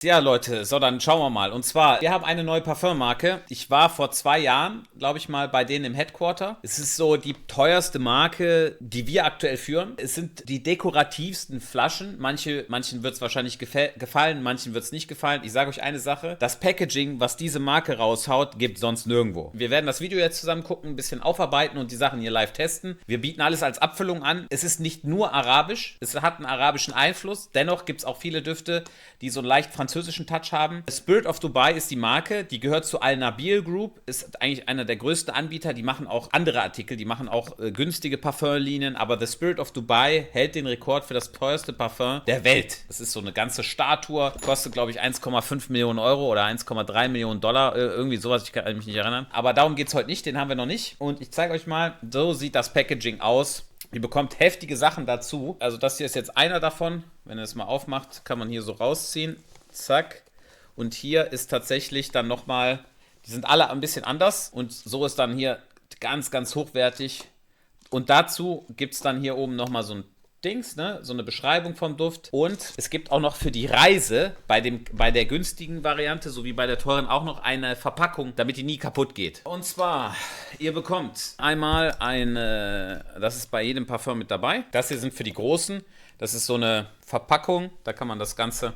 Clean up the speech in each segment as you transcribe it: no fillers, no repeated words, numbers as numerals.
Ja, Leute, so, dann schauen wir mal. Und zwar, wir haben eine neue Parfümmarke. Ich war vor 2 Jahren, glaube ich mal, bei denen im Headquarter. Es ist so die teuerste Marke, die wir aktuell führen. Es sind die dekorativsten Flaschen. Manchen wird es wahrscheinlich gefallen, manchen wird es nicht gefallen. Ich sage euch eine Sache. Das Packaging, was diese Marke raushaut, gibt es sonst nirgendwo. Wir werden das Video jetzt zusammen gucken, ein bisschen aufarbeiten und die Sachen hier live testen. Wir bieten alles als Abfüllung an. Es ist nicht nur arabisch. Es hat einen arabischen Einfluss. Dennoch gibt es auch viele Düfte, die so einen leicht französischen Touch haben. Spirit of Dubai ist die Marke, die gehört zur Alle Group, ist eigentlich einer der größten Anbieter, die machen auch andere Artikel, die machen auch günstige Parfümlinien, aber The Spirit of Dubai hält den Rekord für das teuerste Parfüm der Welt. Das ist so eine ganze Statue, kostet glaube ich 1,5 Millionen Euro oder 1,3 Millionen Dollar, irgendwie sowas, ich kann mich nicht erinnern. Aber darum geht es heute nicht, den haben wir noch nicht. Und ich zeige euch mal, so sieht das Packaging aus. Ihr bekommt heftige Sachen dazu. Also das hier ist jetzt einer davon. Wenn ihr es mal aufmacht, kann man hier so rausziehen. Zack. Und hier ist tatsächlich dann nochmal, die sind alle ein bisschen anders. Und so ist dann hier ganz, ganz hochwertig. Und dazu gibt es dann hier oben nochmal so ein Dings, ne? So eine Beschreibung vom Duft. Und es gibt auch noch für die Reise bei der günstigen Variante sowie bei der teuren auch noch eine Verpackung, damit die nie kaputt geht. Und zwar, ihr bekommt einmal eine, das ist bei jedem Parfum mit dabei. Das hier sind für die Großen. Das ist so eine Verpackung, da kann man das Ganze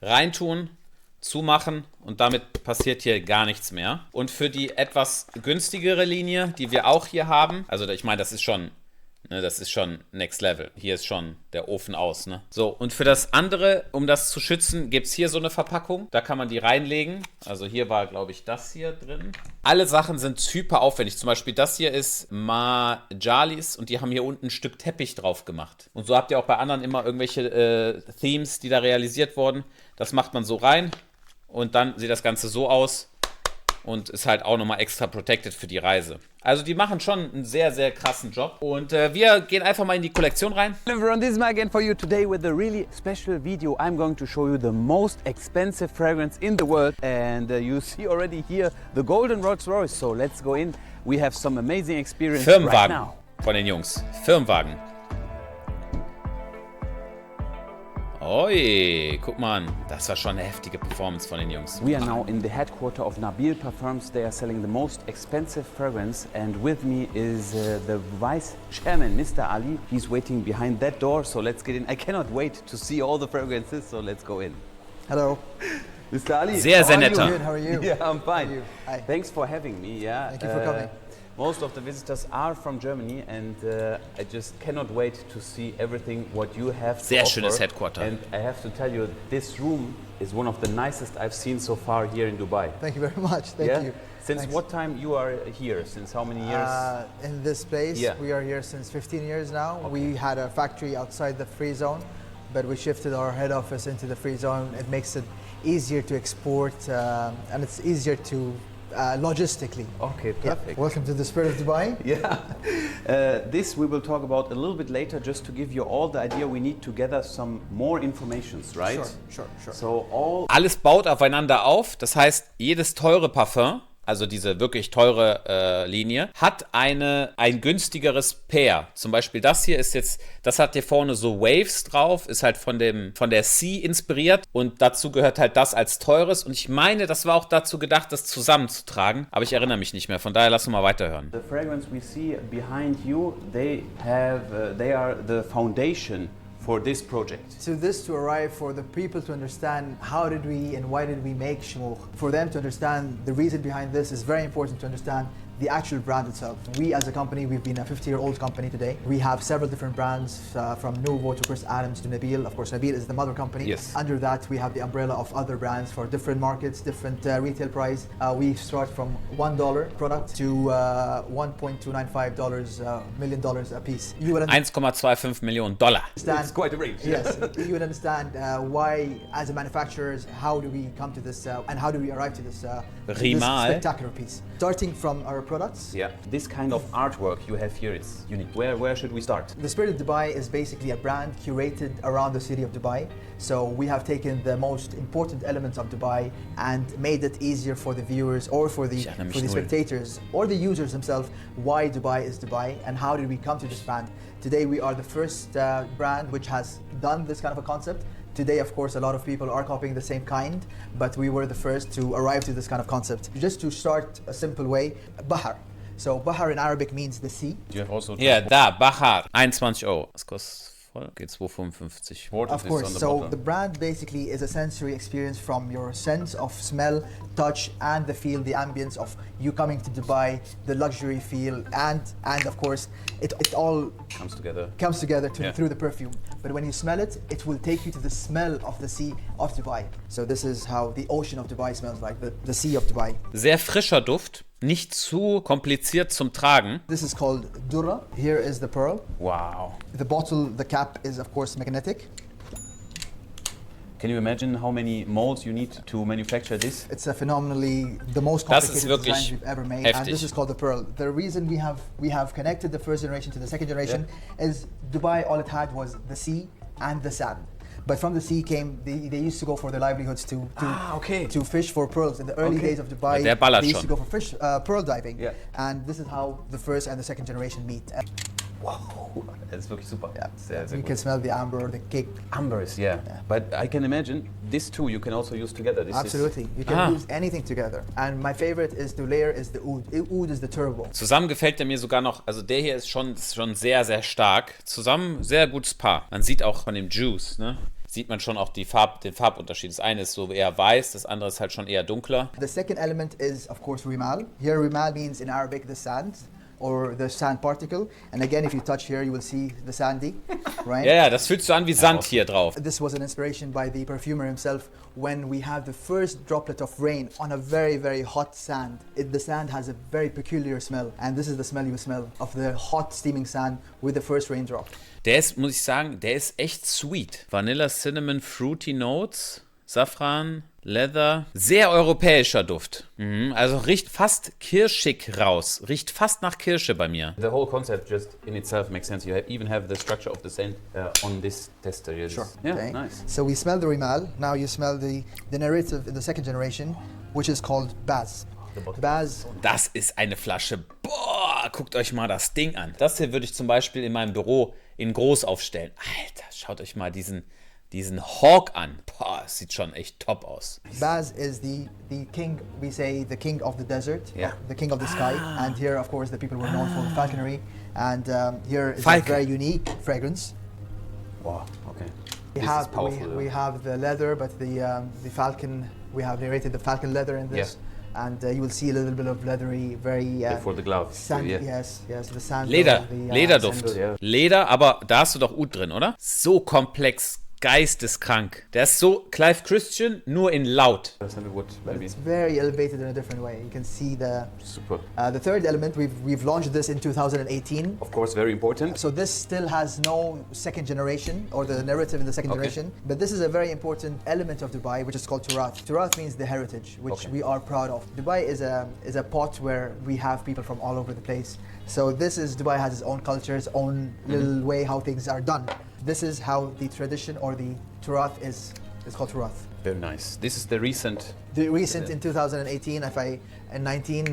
reintun, zumachen und damit passiert hier gar nichts mehr. Und für die etwas günstigere Linie, die wir auch hier haben, also ich meine, das ist schon Next Level. Hier ist schon der Ofen aus, ne? So, und für das andere, um das zu schützen, gibt es hier so eine Verpackung. Da kann man die reinlegen. Also hier war, glaube ich, das hier drin. Alle Sachen sind super aufwendig. Zum Beispiel das hier ist Majalis und die haben hier unten ein Stück Teppich drauf gemacht. Und so habt ihr auch bei anderen immer irgendwelche Themes, die da realisiert wurden. Das macht man so rein und dann sieht das Ganze so aus. Und ist halt auch nochmal extra protected für die Reise. Also die machen schon einen sehr, sehr krassen Job. Und wir gehen einfach mal in die Kollektion rein. Hello everyone, this is Marc again for you today with a really special video. I'm going to show you the most expensive fragrance in the world. And you see already here the golden Rolls Royce. So let's go in. We have some amazing experience right now. Von den Jungs. Firmenwagen. Oi, guck mal, das war schon eine heftige Performance von den Jungs. We are now in the headquarters of Mille Parfums. They are selling the most expensive fragrance, and with me is the vice chairman, Mr. Ali. He's waiting behind that door, so let's get in. I cannot wait to see all the fragrances, so let's go in. Hello. Mr. Ali. Sehr, sehr netter. Good, how are you? Yeah, I'm fine. Hi. Thanks for having me. Yeah. Thank you for coming. Most of the visitors are from Germany, and I just cannot wait to see everything what you have to Sehr offer. schönes Headquarter. And I have to tell you, this room is one of the nicest I've seen so far here in Dubai. Thank you very much. Thank you. Since Thanks. what time you are here? Since how many years? In this place, Yeah. we are here since 15 years now. Okay. We had a factory outside the free zone, but we shifted our head office into the free zone. It makes it easier to export, and it's easier to logistically. Okay, perfect. Yeah. Welcome to the Spirit of Dubai. Yeah, this we will talk about a little bit later, just to give you all the idea. We need to gather some more informations, right? Sure. So Alles baut aufeinander auf. Das heißt, jedes teure Parfum, also diese wirklich teure Linie, hat ein günstigeres Pair. Zum Beispiel das hier ist jetzt, das hat hier vorne so Waves drauf, ist halt von der Sea inspiriert und dazu gehört halt das als teures und ich meine, das war auch dazu gedacht, das zusammenzutragen, aber ich erinnere mich nicht mehr, von daher lass uns mal weiterhören. the fragrance we see behind you, they are the foundation for this project. So this to arrive for the people to understand how did we and why did we make Shmoukh. For them to understand the reason behind this is very important to understand the actual brand itself. We as a company, we've been a 50-year-old company today. We have several different brands from Nouveau to Chris Adams to Nabil. Of course, Nabil is the mother company. Yes. Under that, we have the umbrella of other brands for different markets, different retail price. We start from $1 product to $1.295 million a piece. You will 1,25 Millionen Dollar. understand. It's quite a range. Yes, you would understand why, as a manufacturers, how do we come to this and how do we arrive to this Rimal. spectacular piece. Starting from our products. Yeah, this kind of artwork you have here, it's unique. Where should we start? The Spirit of Dubai is basically a brand curated around the city of Dubai. So we have taken the most important elements of Dubai and made it easier for the viewers or for the spectators or the users themselves why Dubai is Dubai and how did we come to this brand. Today we are the first brand which has done this kind of a concept Today, of course, a lot of people are copying the same kind, but we were the first to arrive to this kind of concept. Just to start a simple way, Bahar. So Bahar in Arabic means the sea. You have also Ja, da, Bahar. 21 €. Das kostet voll. Geht 2,55. Of course, so the brand basically is a sensory experience from your sense of smell, touch, and the feel, the ambience of you coming to Dubai, the luxury feel, and of course, it all comes together through the perfume. But when you smell it, it will take you to the smell of the sea of Dubai. So this is how the ocean of Dubai smells like, the sea of Dubai. Sehr frischer Duft. Nicht zu kompliziert zum Tragen. This is called Durra. Here is the pearl. Wow. The bottle, the cap is of course magnetic. Can you imagine how many molds you need to manufacture this? It's a phenomenally the most Das ist complicated wirklich design we've ever made, heftig. and this is called the pearl. The reason we have connected the first generation to the second generation is Dubai. All it had was the sea and the sand. But from the sea came, they used to go for their livelihoods to fish for pearls. In the early days of Dubai, Der ballert they used schon. to go for fish, pearl diving. Yeah. And this is how the first and the second generation meet. Wow, das ist wirklich super. Yeah. Sehr, sehr You gut. can smell the amber, the cake. Ambers, yeah. But I can imagine this too you can also use together. This Absolutely, you can use anything together. And my favorite is to layer is the oud. Oud is the turbo. Zusammen gefällt er mir sogar noch, also der hier ist schon sehr, sehr stark. Zusammen sehr gutes Paar. Man sieht auch von dem Juice, ne? Sieht man schon auch den Farbunterschied. Das eine ist so eher weiß, das andere ist halt schon eher dunkler. The second element is, of course, rimal. Here, rimal means in Arabic the sand or the sand particle. And again, if you touch here, you will see the sandy, right? Ja, das fühlt sich so an wie Sand hier drauf. This was an inspiration by the perfumer himself when we have the first droplet of rain on a very, very hot sand. The sand has a very peculiar smell. And this is the smell you smell of the hot steaming sand with the first raindrop. Der ist, muss ich sagen, der ist echt sweet. Vanilla, Cinnamon, Fruity Notes, Safran, Leather. Sehr europäischer Duft. Also riecht fast kirschig raus. Riecht fast nach Kirsche bei mir. The whole concept just in itself makes sense. You even have the structure of the scent on this tester. Sure. Yeah, Okay. nice. So we smell the rimal. Now you smell the narrative in the second generation, which is called Baz. Baz. Das ist eine Flasche. Boah, guckt euch mal das Ding an. Das hier würde ich zum Beispiel in meinem Büro in groß aufstellen. Alter, schaut euch mal diesen Hawk an. Boah, das sieht schon echt top aus. Baz is the king, we say the king of the desert, Yeah. the king of the sky. And here, of course, the people were known for falconry. And here is Falcon. a very unique fragrance. Wow, okay. We This have is powerful. we have the leather, but the falcon, we have narrated the falcon leather in this. And you will see a little bit of leathery, very For the gloves. sand. Yeah. Yes, the sand. Leder, the, Lederduft. Sandal, ja. Leder, aber da hast du doch Oud drin, oder? So komplex, geisteskrank. Der ist so Clive Christian, nur in laut. Sandalwood, But maybe. it's very elevated in a different way. You can see the Super. the third element. We've launched this in 2018. Of course, very important. So this still has no second generation or the narrative in the second generation. But this is a very important element of Dubai, which is called Turath. Turath means the heritage, which we are proud of. Dubai is a pot where we have people from all over the place. So Dubai has its own culture, its own little way how things are done. This is how the tradition or the Turath is called Turath. Very nice. This is the recent. The recent in 2018, 19.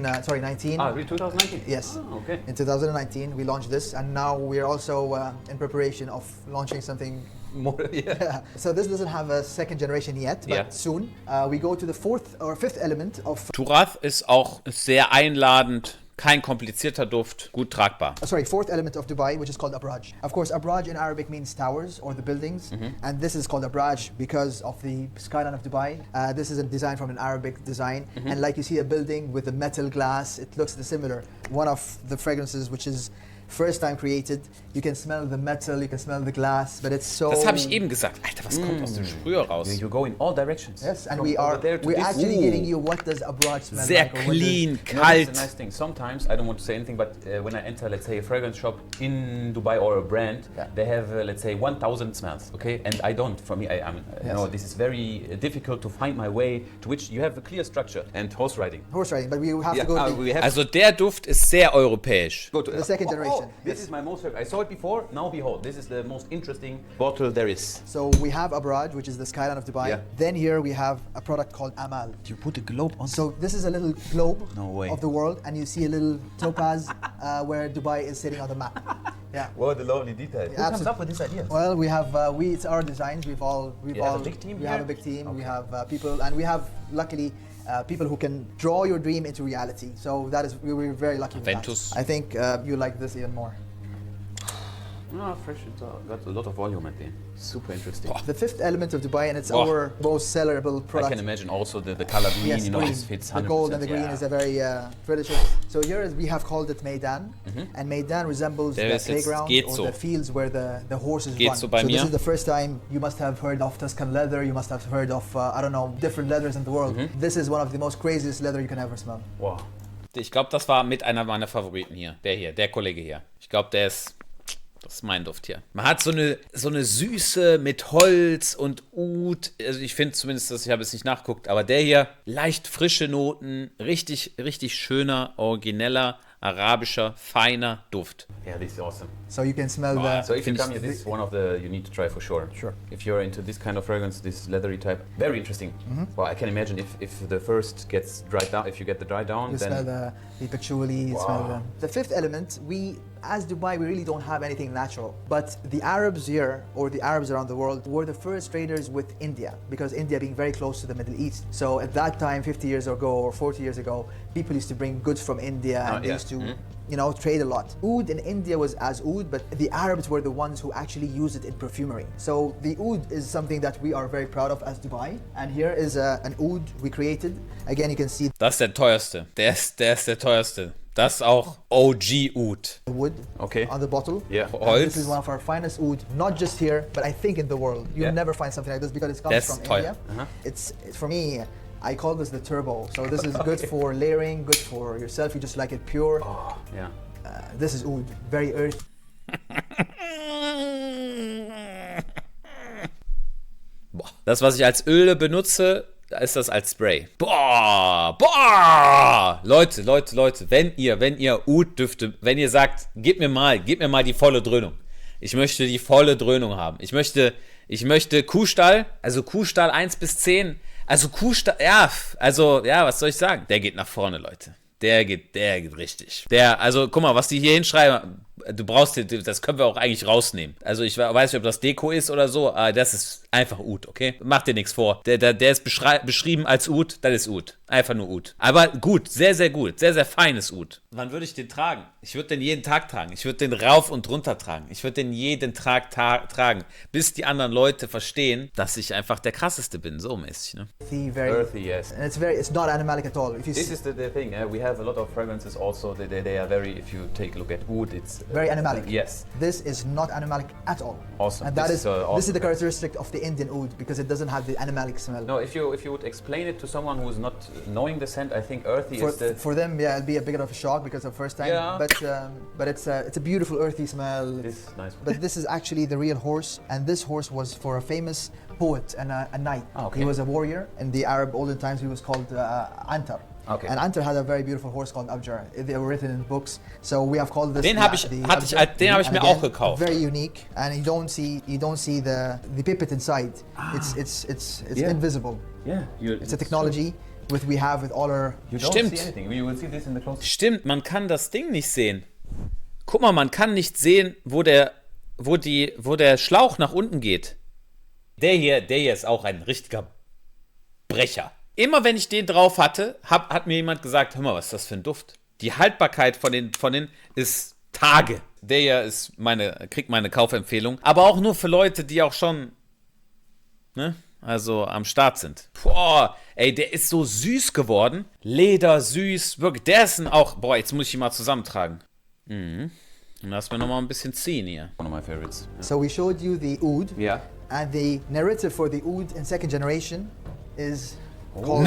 Really 2019? Yes. Oh, okay. In 2019, we launched this, and now we're also in preparation of launching something. More, yeah. So this doesn't have a second generation yet, but soon. We go to the fourth or fifth element of. Turath ist auch sehr einladend. Kein komplizierter Duft, gut tragbar. Fourth element of Dubai, which is called abraj. Of course, abraj in Arabic means towers or the buildings, and this is called abraj because of the skyline of Dubai. This is a design from an Arabic design, and like you see a building with a metal glass, it looks similar. One of the fragrances which is first time created, you can smell the metal, you can smell the glass, but it's so. Das habe ich eben gesagt. Alter, was kommt aus dem Sprüher raus? You go in all directions. Yes, and From we're over there to this. actually giving you what does abraj smell Sehr like. clean, No, that's kalt. a nice thing. Sometimes, I don't want to say anything, but when I enter, let's say, a fragrance shop in Dubai or a brand, they have, let's say, 1,000 smells, okay? And I don't. For me, you know, this is very difficult to find my way to which you have a clear structure. And horse riding. Horse riding, but we have to go to we have Also der Duft ist sehr europäisch. go to the second generation. question. Oh, this is my most favorite. I saw it before. Now behold, this is the most interesting bottle there is. So we have Abraj, which is the skyline of Dubai. Yeah. Then here we have a product called Amal. You put a globe on. So this is a little globe No way. of the world, and you see a little topaz where Dubai is sitting on the map. Yeah. What a lovely detail. Who comes up with this idea? Well, we have it's our designs. We've all have a big team We here? have a big team. Okay. We have people, and we have luckily people who can draw your dream into reality. So that is we're very lucky with Ventus. that. I think you like this even more. No, fresh. It's got a lot of volume at the end. Super interesting. The fifth element of Dubai, and it's Oh. our most sellable I product. can imagine also the color green, Yes, you know, green. this fits 100%. The gold and the green yeah. is a very traditional. So here we have called it Meydan, and Meydan resembles Der the ist jetzt playground geht or so. the fields where the horses Geht run. so bei this mir. is the first time you must have heard of Tuscan leather. You must have heard of I don't know, different leathers in the world. This is one of the most craziest leather you can ever smell. Wow. Ich glaube, das war mit einer meiner Favoriten hier. Der Kollege hier. Ich glaube, das ist mein Duft hier. Man hat so eine Süße mit Holz und Oud. Also ich finde zumindest, ich habe es nicht nachgeguckt, aber der hier, leicht frische Noten, richtig schöner, origineller, arabischer, feiner Duft. Yeah, this is awesome. So you can smell So if you Find come ich- here, this is one of the you need to try for sure. Sure. If you're into this kind of fragrance, this leathery type, very interesting. Well, I can imagine if the first gets dried down, if you get the dry down, You smell then the patchouli, you smell the fifth element. As Dubai, we really don't have anything natural. But the Arabs here, or the Arabs around the world, were the first traders with India, because India being very close to the Middle East. So at that time, 50 years ago or 40 years ago, people used to bring goods from India and they yeah. used to, trade a lot. Oud in India was as oud, but the Arabs were the ones who actually used it in perfumery. So the oud is something that we are very proud of as Dubai. And here is an oud we created. Again, you can see Das ist der teuerste. Der ist der teuerste. Das ist auch OG Oud. the wood Okay. on the bottle. Yeah. And Holz. this is one of our finest oud, not just here, but I think in the world. You'll Yeah. never find something like this because it comes That's from toll. India. It's for me, I call this the turbo. So this is good for layering, good for yourself. You just like it pure. yeah. This is oud, very earthy. Boah. Das, was ich als Öle benutze, ist das als Spray. Boah! Leute, wenn ihr Oud-Düfte, wenn ihr sagt, gib mir mal die volle Dröhnung. Ich möchte die volle Dröhnung haben. Ich möchte Kuhstall, also Kuhstall 1 bis 10. Also Kuhstall, was soll ich sagen? Der geht nach vorne, Leute. Der geht richtig. Also guck mal, was die hier hinschreiben, das können wir auch eigentlich rausnehmen. Also ich weiß nicht, ob das Deko ist oder so, aber das ist einfach Oud, okay? Mach dir nichts vor. Der ist beschrieben als Oud, das ist Oud. Einfach nur Oud. Aber gut, sehr feines Oud. Wann würde ich den tragen? Ich würde den jeden Tag tragen. Ich würde den rauf und runter tragen. Ich würde den jeden Tag tragen, bis die anderen Leute verstehen, dass ich einfach der krasseste bin, so mäßig, ne? Very Earthy, yes. and it's not animalic at all. If you This see, is the thing. We have a lot of fragrances also. They are very. If you take a look at oud, it's very animalic. Yes. This is not animalic at all. Awesome. And that This is is, awesome. this is the characteristic of the Indian oud because it doesn't have the animalic smell. No, if you would explain it to someone who's not knowing the scent, I think earthy is the. For them, yeah, it'd be a bit of a shock because of the first time. Yeah. But it's a beautiful earthy smell. This is nice. But this is actually the real horse, and this horse was for a famous poet and a knight. Oh, okay. He was a warrior. In the Arab olden times, he was called Antar. Okay. And Antar had a very beautiful horse called Abjar. They were written in books. So we have called this. Den habe ich Abjar. mir And auch again, gekauft. Very unique, and you don't see the pipet inside. It's Yeah. invisible. Yeah. It's a technology we have with all our. You don't Stimmt. see anything. You will see this in the close. Stimmt, man kann das Ding nicht sehen. Guck mal, man kann nicht sehen, wo der Schlauch nach unten geht. Der hier ist auch ein richtiger Brecher. Immer wenn ich den drauf hatte, hat mir jemand gesagt, hör mal, was ist das für ein Duft? Die Haltbarkeit von den ist Tage. Der hier ist kriegt meine Kaufempfehlung. Aber auch nur für Leute, die auch schon, ne, also am Start sind. Boah, ey, der ist so süß geworden. Leder, süß, wirklich. Der ist jetzt muss ich ihn mal zusammentragen. Und lass mir nochmal ein bisschen ziehen hier. One of my favorites. So we showed you the oud. Yeah. And the narrative for the oud in second generation is called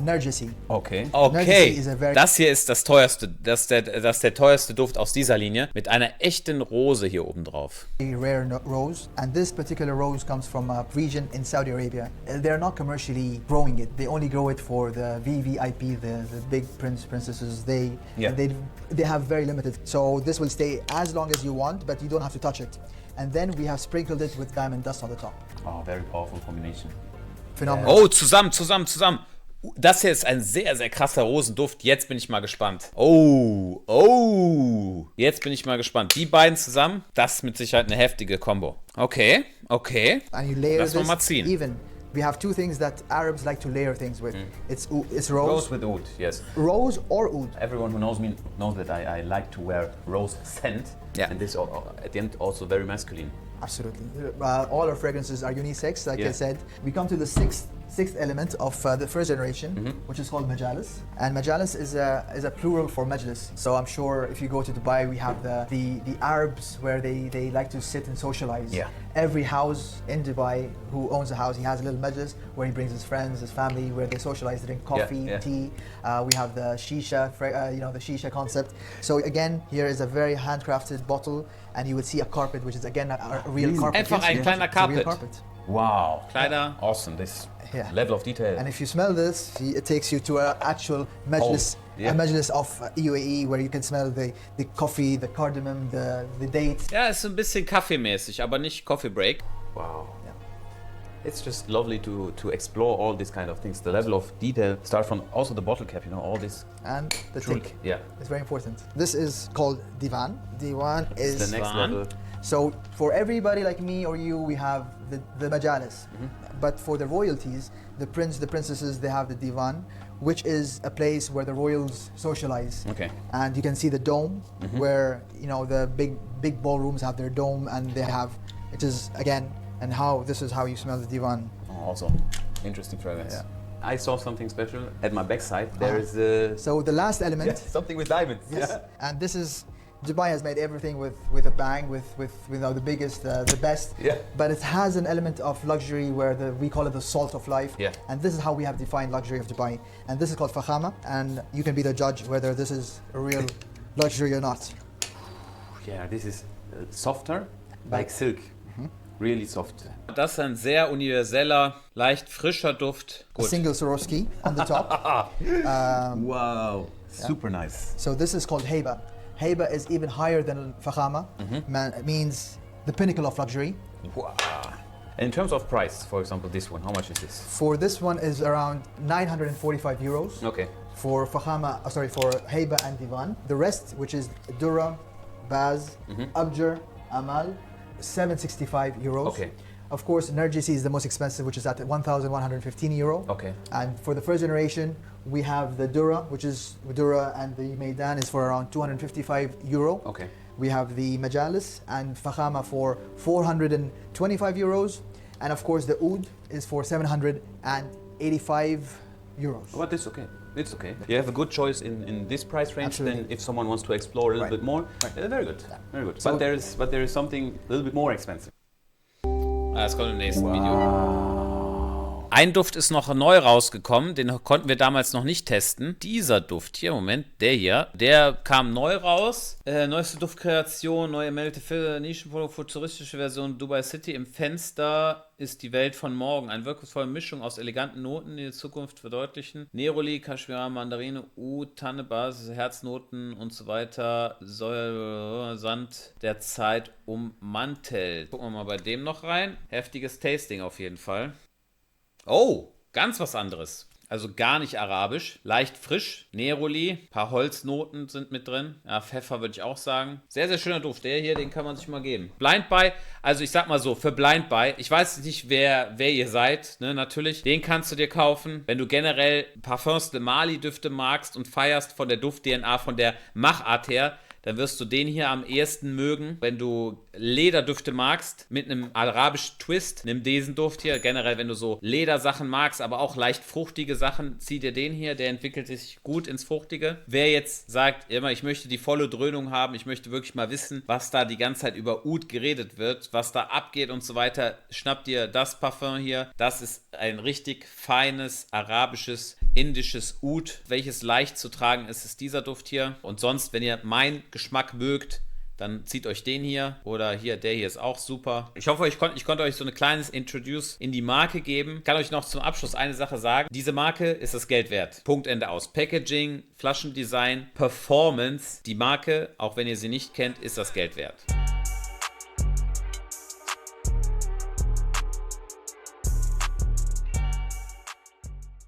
Nergisy. Okay. Nergisy is a very Das hier ist das teuerste, das ist der teuerste Duft aus dieser Linie mit einer echten Rose hier oben drauf. rare rose, and this particular rose comes from a region in Saudi Arabia. They're not commercially growing it. They only grow it for the VVIP, the big princesses. They have very limited. So this will stay as long as you want, but you don't have to touch it. And then we have sprinkled it with diamond dust on the top. Oh, very powerful combination. Phenomenal. Oh, zusammen. Das hier ist ein sehr, sehr krasser Rosenduft. Jetzt bin ich mal gespannt. Oh. Jetzt bin ich mal gespannt. Die beiden zusammen, das ist mit Sicherheit eine heftige Kombo. Okay. And you layer Lass mal this mal ziehen. even. We have two things that Arabs like to layer things with. It's rose. Rose with oud, yes. Rose or oud. Everyone who knows me knows that I like to wear rose scent. Yeah. And this at the end also very masculine. Absolutely. All our fragrances are unisex, like I said. We come to the sixth element of the first generation, which is called majalis. And majalis is a plural for majlis. So I'm sure if you go to Dubai, we have the Arabs where they like to sit and socialize. Yeah. Every house in Dubai who owns a house, he has a little majlis where he brings his friends, his family, where they socialize, drink coffee, tea. We have the shisha, the shisha concept. So again, here is a very handcrafted bottle, and you would see a carpet, which is again a real carpet. Einfach ein kleiner It's a real Carpet. carpet. Wow. Kleiner. Awesome. This Yeah. level of detail. And if you smell this, it takes you to an actual majlis, a majlis of UAE, where you can smell the coffee, the cardamom, the dates. Ja, ist so ein bisschen kaffeemäßig, aber nicht Coffee Break. Wow. It's just lovely to explore all these kind of things. The level of detail start from also the bottle cap, all this. And the tick. Yeah. It's very important. This is called divan. Divan is The next Divan. level. So for everybody like me or you, we have the majalis. But for the royalties, the princesses, they have the divan, which is a place where the royals socialize. Okay. And you can see the dome, where the big ballrooms have their dome, and they have, it is again, and this is how you smell the divan. Oh, also interesting fragrance. Yeah. I saw something special at my backside. There is So the last element, something with diamonds. yes, Yeah. and this is. Dubai has made everything with a bang, with the biggest, the best. Yeah. But it has an element of luxury where we call it the salt of life. Yeah. And this is how we have defined luxury of Dubai. And this is called fakhama. And you can be the judge whether this is a real luxury or not. Yeah, this is softer, like silk. Really soft. Das ist ein sehr universeller, leicht frischer Duft. A single Swarovski on the top. Wow, super nice. So this is called Heba. Heba is even higher than fakhama. It means the pinnacle of luxury. Wow. In terms of price, for example, this one, how much is this? For this one is around 945 euros. Okay. For fakhama, for Heba and Divan. The rest, which is Dura, Baz, Abjar, Amal, 765 euros. Okay. Of course, Nergisy is the most expensive, which is at 1,115 euro. Okay. And for the first generation, we have the Dura, which is Dura, and the Maidan is for around 255 euro. Okay. We have the Majalis and Fakhama for 425 euros. And of course, the Oud is for 785 euros. But it's okay. It's okay. You have a good choice in this price range. Absolutely. Then if someone wants to explore a little bit more, very good. Very good. So- but there is something a little bit more expensive. Das kommt im nächsten Video. Ein Duft ist noch neu rausgekommen, den konnten wir damals noch nicht testen. Dieser Duft hier, Moment, der kam neu raus. Neueste Duftkreation, neue Melte Nischenprodukte, futuristische Version Dubai City. Im Fenster ist die Welt von morgen. Eine wirkungsvolle Mischung aus eleganten Noten, die die Zukunft verdeutlichen. Neroli, Kaschmir, Mandarine, Oud, Tanne, Basis, Herznoten und so weiter. Sand der Zeit ummantelt. Gucken wir mal bei dem noch rein. Heftiges Tasting auf jeden Fall. Oh, ganz was anderes. Also gar nicht arabisch. Leicht frisch. Neroli. Paar Holznoten sind mit drin. Ja, Pfeffer würde ich auch sagen. Sehr, sehr schöner Duft. Der hier, den kann man sich mal geben. Blind Buy. Also ich sag mal so, für Blind Buy. Ich weiß nicht, wer ihr seid. Ne, natürlich. Den kannst du dir kaufen. Wenn du generell Parfums de Mali Düfte magst und feierst von der Duft-DNA, von der Machart her, dann wirst du den hier am ehesten mögen. Wenn du Lederdüfte magst, mit einem arabischen Twist, nimm diesen Duft hier. Generell, wenn du so Ledersachen magst, aber auch leicht fruchtige Sachen, zieh dir den hier. Der entwickelt sich gut ins Fruchtige. Wer jetzt sagt, immer, ich möchte die volle Dröhnung haben, ich möchte wirklich mal wissen, was da die ganze Zeit über Oud geredet wird, was da abgeht und so weiter, schnapp dir das Parfum hier. Das ist ein richtig feines, arabisches, indisches Oud, welches leicht zu tragen ist, ist dieser Duft hier. Und sonst, wenn ihr meinen Geschmack mögt, dann zieht euch den hier oder hier, der hier ist auch super. Ich hoffe, ich konnte euch so ein kleines Introduce in die Marke geben. Ich kann euch noch zum Abschluss eine Sache sagen. Diese Marke ist das Geld wert. Punkt, Ende aus. Packaging, Flaschendesign, Performance. Die Marke, auch wenn ihr sie nicht kennt, ist das Geld wert.